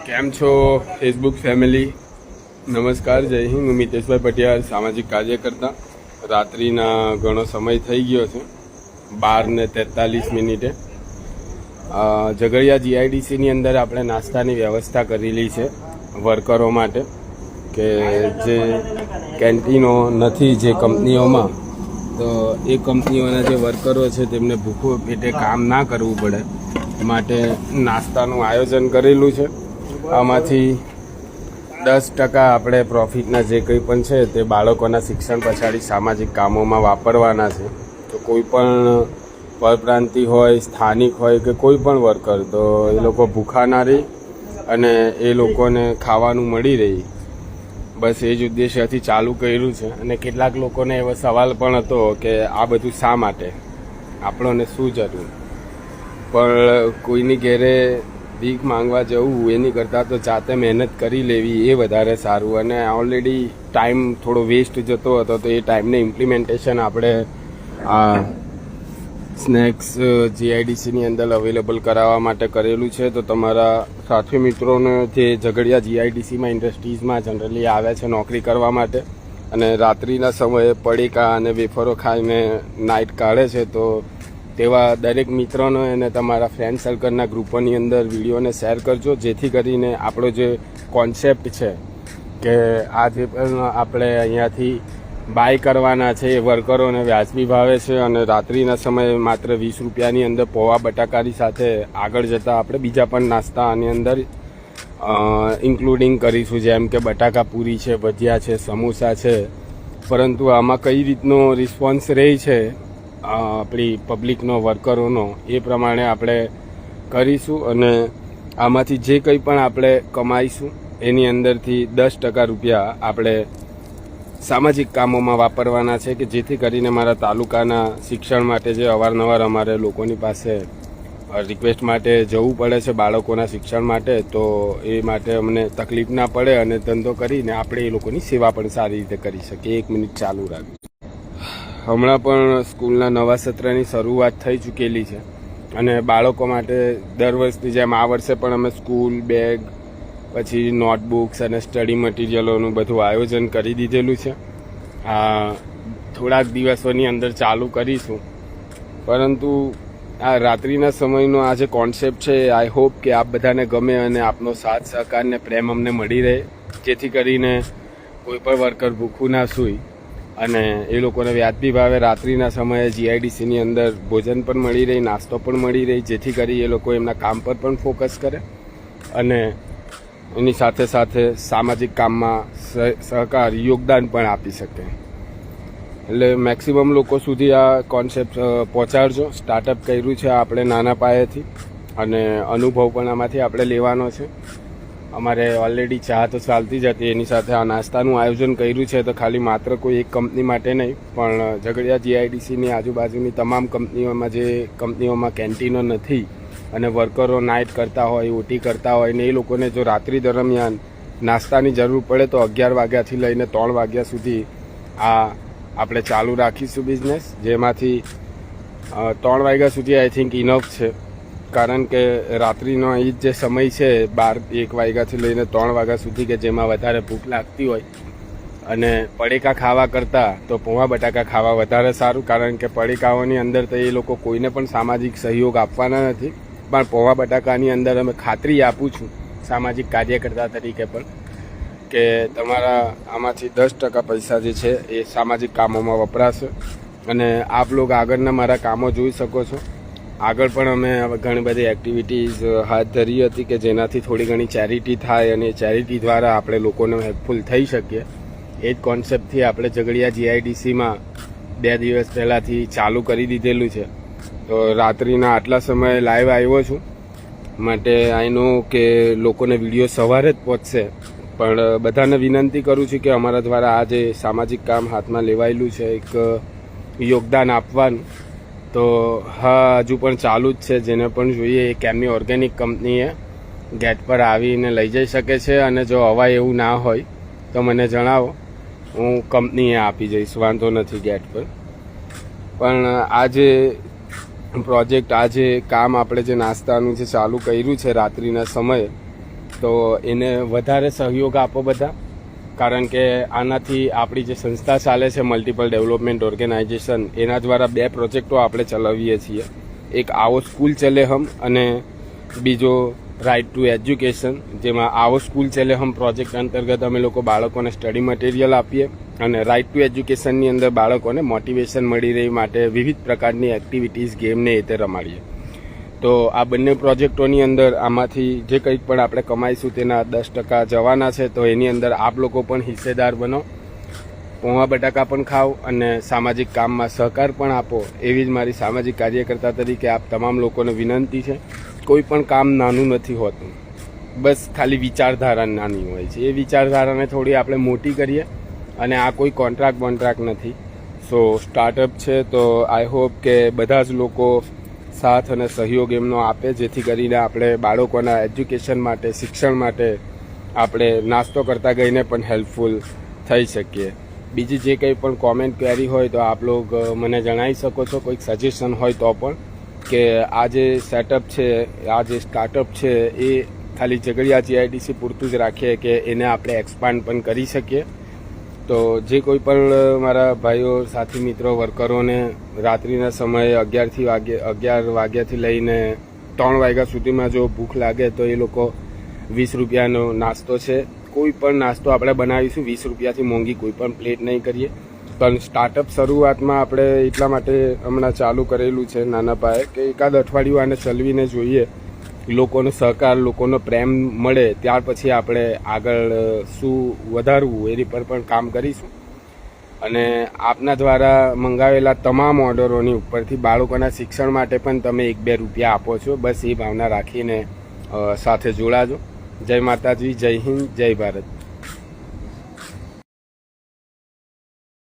કેમ છો Facebook family? નમસ્કાર, જય હિન્દ. હું મિતેશભાઈ પટિયાલ, સામાજિક કાર્યકર્તા. રાત્રિના ઘણો સમય થઈ ગયો છે, 12:43. ઝઘડિયા જીઆઈડીસીની અંદર આપણે નાસ્તાની વ્યવસ્થા કરેલી છે વર્કરો માટે, કે જે કેન્ટીનો નથી જે કંપનીઓમાં, તો એ કંપનીઓના જે વર્કરો છે તેમને ભૂખું પેટે કામ ના કરવું પડે માટે નાસ્તાનું આયોજન કરેલું છે. આમાંથી 10% આપણે પ્રોફિટના જે કંઈ પણ છે તે બાળકોના શિક્ષણ પછાડી સામાજિક કામોમાં વાપરવાના છે. તો કોઈ પણ પરપ્રાંતિ હોય, સ્થાનિક હોય કે કોઈ પણ વર્કર, તો એ લોકો ભૂખા ના રહે અને એ લોકોને ખાવાનું મળી રહે, બસ એ જ ઉદ્દેશ્યથી ચાલુ કર્યું છે. અને કેટલાક લોકોને એવો સવાલ પણ હતો કે આ બધું શા માટે, આપણને શું જરૂર, પણ કોઈની ઘેરે ભીખ માંગવા જવું એની કરતાં તો જાતે મહેનત કરી લેવી એ વધારે સારું. અને ઓલરેડી ટાઈમ થોડો વેસ્ટ જતો હતો, તો એ ટાઈમને ઇમ્પ્લિમેન્ટેશન આપણે આ સ્નેક્સ જીઆઈડીસીની અંદર અવેલેબલ કરાવવા માટે કરેલું છે. તો તમારા સાથી મિત્રોને જે ઝઘડિયા જીઆઈડીસીમાં ઇન્ડસ્ટ્રીઝમાં જનરલી આવે છે નોકરી કરવા માટે અને રાત્રિના સમયે પડીકા અને વેફરો ખાઈને નાઇટ કાઢે છે, તો તેવા દરેક મિત્રોને અને તમારા ફ્રેન્ડ સર્કલના ગ્રુપોની અંદર વિડીયોને શેર કરજો, જેથી કરીને આપણો જે કોન્સેપ્ટ છે કે આ જે પણ આપણે અહીંયાથી બાય કરવાના છે એ વર્કરોને વ્યાજબી ભાવે છે. અને રાત્રિના સમયે માત્ર 20 રૂપિયાની અંદર પૌવા બટાકાની સાથે આગળ જતાં આપણે બીજા પણ નાસ્તા આની અંદર ઇન્ક્લુડિંગ કરીશું, જેમ કે બટાકા પૂરી છે, ભજીયા છે, સમોસા છે. પરંતુ આમાં કઈ રીતનો રિસ્પોન્સ રહે છે આપણી પબ્લિકનો, વર્કરોનો, એ પ્રમાણે આપણે કરીશું. અને આમાંથી જે કંઈ પણ આપણે કમાઈશું એની અંદરથી 10% રૂપિયા આપણે સામાજિક કામોમાં વાપરવાના છે, કે જેથી કરીને મારા તાલુકાના શિક્ષણ માટે જે અવારનવાર અમારે લોકોની પાસે રિક્વેસ્ટ માટે જવું પડે છે બાળકોના શિક્ષણ માટે, તો એ માટે અમને તકલીફ ના પડે અને ધંધો કરીને આપણે એ લોકોની સેવા પણ સારી રીતે કરી શકીએ. 1 મિનિટ ચાલુ રાખીએ. હમણાં પણ સ્કૂલના નવા સત્રની શરૂઆત થઈ ચૂકેલી છે અને બાળકો માટે દર વર્ષની જેમ આ વર્ષે પણ અમે સ્કૂલ બેગ, પછી નોટબુક્સ અને સ્ટડી મટીરિયલોનું બધું આયોજન કરી દીધેલું છે. આ થોડાક દિવસોની અંદર ચાલુ કરીશું. પરંતુ આ રાત્રિના સમયનો આ જે કોન્સેપ્ટ છે, આઈ હોપ કે આપ બધાને ગમે અને આપનો સાથ સહકાર ને પ્રેમ અમને મળી રહે, જેથી કરીને કોઈ પણ વર્કર ભૂખું ના સૂય અને એ લોકોને વ્યાજબી ભાવે રાત્રિના સમયે જીઆઈડીસીની અંદર ભોજન પણ મળી રહે, નાસ્તો પણ મળી રહે, જેથી કરી એ લોકો એમના કામ પર પણ ફોકસ કરે અને એની સાથે સાથે સામાજિક કામમાં સહકાર, યોગદાન પણ આપી શકે. એટલે મેક્સિમમ લોકો સુધી આ કોન્સેપ્ટ પહોંચાડજો. સ્ટાર્ટઅપ કર્યું છે આપણે નાના પાયેથી અને અનુભવ પણ આમાંથી આપણે લેવાનો છે. અમારે ઓલરેડી ચા તો ચાલતી જ હતી, એની સાથે આ નાસ્તાનું આયોજન કર્યું છે. તો ખાલી માત્ર કોઈ એક કંપની માટે નહીં, પણ ઝઘડિયા જીઆઈડીસીની આજુબાજુની તમામ કંપનીઓમાં, જે કંપનીઓમાં કેન્ટીનો નથી અને વર્કરો નાઇટ કરતા હોય, ઓટી કરતા હોય ને, એ લોકોને જો રાત્રિ દરમિયાન નાસ્તાની જરૂર પડે તો 11 વાગ્યાથી લઈને 3 વાગ્યા સુધી આ આપણે ચાલુ રાખીશું બિઝનેસ, જેમાંથી 3 વાગ્યા સુધી આઈ થિંક ઇનફ છે. કારણ કે રાત્રિનો એ જે સમય છે 12-1 વાગ્યાથી લઈને 3 વાગ્યા સુધી, કે જેમાં વધારે ભૂખ લાગતી હોય અને પડીકા ખાવા કરતાં તો પૌવા બટાકા ખાવા વધારે સારું. કારણ કે પડીકાઓની અંદર તો એ લોકો કોઈને પણ સામાજિક સહયોગ આપવાના નથી, પણ પૌવા બટાકાની અંદર અમે ખાતરી આપું છું સામાજિક કાર્યકર્તા તરીકે પણ, કે તમારા આમાંથી 10% પૈસા જે છે એ સામાજિક કામોમાં વપરાશે. અને આપ લોકો આગળના મારા કામો જોઈ શકો છો. આગળ પણ અમે ઘણી બધી એક્ટિવિટીઝ હાથ ધરી હતી, કે જેનાથી થોડી ઘણી ચેરિટી થાય અને ચેરિટી દ્વારા આપણે લોકોને હેલ્પફુલ થઈ શકીએ. એ જ કોન્સેપ્ટથી આપણે ઝઘડિયા જીઆઈડીસીમાં 2 દિવસ પહેલાંથી ચાલુ કરી દીધેલું છે. તો રાત્રિના આટલા સમયે લાઈવ આવ્યો છું માટે આઈ નો કે લોકોને વિડીયો સવારે જ પહોંચશે, પણ બધાને વિનંતી કરું છું કે અમારા દ્વારા આ જે સામાજિક કામ હાથમાં લેવાયેલું છે, એક યોગદાન આપવાનું, તો હા હજુ પણ ચાલુ જ છે. જેને પણ જોઈએ એ કેમની ઓર્ગેનિક કંપનીએ ગેટ પર આવીને લઈ જઈ શકે છે. અને જો હવા એવું ના હોય તો મને જણાવો, હું કંપનીએ આપી જઈશ, વાંધો નથી ગેટ પર. પણ આ જે પ્રોજેક્ટ આ જે કામ આપણે જે નાસ્તાનું જે ચાલુ કર્યું છે રાત્રિના સમયે, તો એને વધારે સહયોગ આપો બધા, કારણ કે આનાથી આપણી જે સંસ્થા ચાલે છે મલ્ટિપલ ડેવલપમેન્ટ ઓર્ગેનાઇઝેશન, એના દ્વારા 2 પ્રોજેક્ટો આપણે ચલાવીએ છીએ. એક આવો સ્કૂલ ચલે હમ અને બીજો રાઇટ ટુ એજ્યુકેશન, જેમાં આવો સ્કૂલ ચલે હમ પ્રોજેક્ટ અંતર્ગત અમે લોકો બાળકોને સ્ટડી મટીરિયલ આપીએ અને રાઇટ ટુ એજ્યુકેશનની અંદર બાળકોને મોટિવેશન મળી રહી માટે વિવિધ પ્રકારની એક્ટિવિટીઝ ગેમને એ તે રમાડીએ. તો આ બંને પ્રોજેક્ટોની અંદર આમાંથી જે કંઈક પણ આપણે કમાઈશું તેના 10% જવાના છે. તો એની અંદર આપ લોકો પણ હિસ્સેદાર બનો, પૌવા બટાકા પણ ખાઓ અને સામાજિક કામમાં સહકાર પણ આપો, એવી જ મારી સામાજિક કાર્યકર્તા તરીકે આપ તમામ લોકોને વિનંતી છે. કોઈ પણ કામ નાનું નથી હોતું, બસ ખાલી વિચારધારા નાની હોય છે. એ વિચારધારાને થોડી આપણે મોટી કરીએ, અને આ કોઈ કોન્ટ્રાક્ટ નથી. સો સ્ટાર્ટઅપ છે, તો આઈ હોપ કે બધા જ લોકો સાથ અને સહયોગ એમનો આપે, જેથી કરીને આપણે બાળકોના એજ્યુકેશન માટે, શિક્ષણ માટે આપણે નાસ્તો કરતા ગઈને પણ હેલ્પફુલ થઈ શકીએ. બીજી જે કંઈ પણ કોમેન્ટ ક્વેરી હોય તો આપ લોકો મને જણાવી શકો છો. કોઈક સજેશન હોય તો પણ, કે આ જે સેટઅપ છે, આ જે સ્ટાર્ટઅપ છે એ ખાલી ઝઘડિયા GIDC પૂરતું જ રાખીએ કે એને આપણે એક્સપાન્ડ પણ કરી શકીએ. તો જે કોઈ પણ મારા ભાઈઓ, સાથી મિત્રો, વર્કરોને રાત્રિના સમયે 11 વાગ્યાથી લઈને 3 વાગ્યા સુધીમાં જો ભૂખ લાગે તો એ લોકો 20 રૂપિયાનો નાસ્તો છે, કોઈ પણ નાસ્તો આપણે બનાવીશું. 20 રૂપિયાથી મોંઘી કોઈ પણ પ્લેટ નહીં કરીએ. પણ સ્ટાર્ટઅપ શરૂઆતમાં આપણે એટલા માટે હમણાં ચાલુ કરેલું છે નાના પાયે, કે એકાદ અઠવાડિયું આને ચલાવીને જોઈએ, લોકોનો સહકાર, લોકોનો પ્રેમ મળે, ત્યાર પછી આપણે આગળ શું વધારવું એની પર પણ કામ કરીશું. અને આપના દ્વારા મંગાવેલા તમામ ઓર્ડરોની ઉપરથી બાળકોના શિક્ષણ માટે પણ તમે 1-2 રૂપિયા આપો છો. બસ એ ભાવના રાખીને સાથે જોડાજો. જય માતાજી, જય હિન્દ, જય ભારત.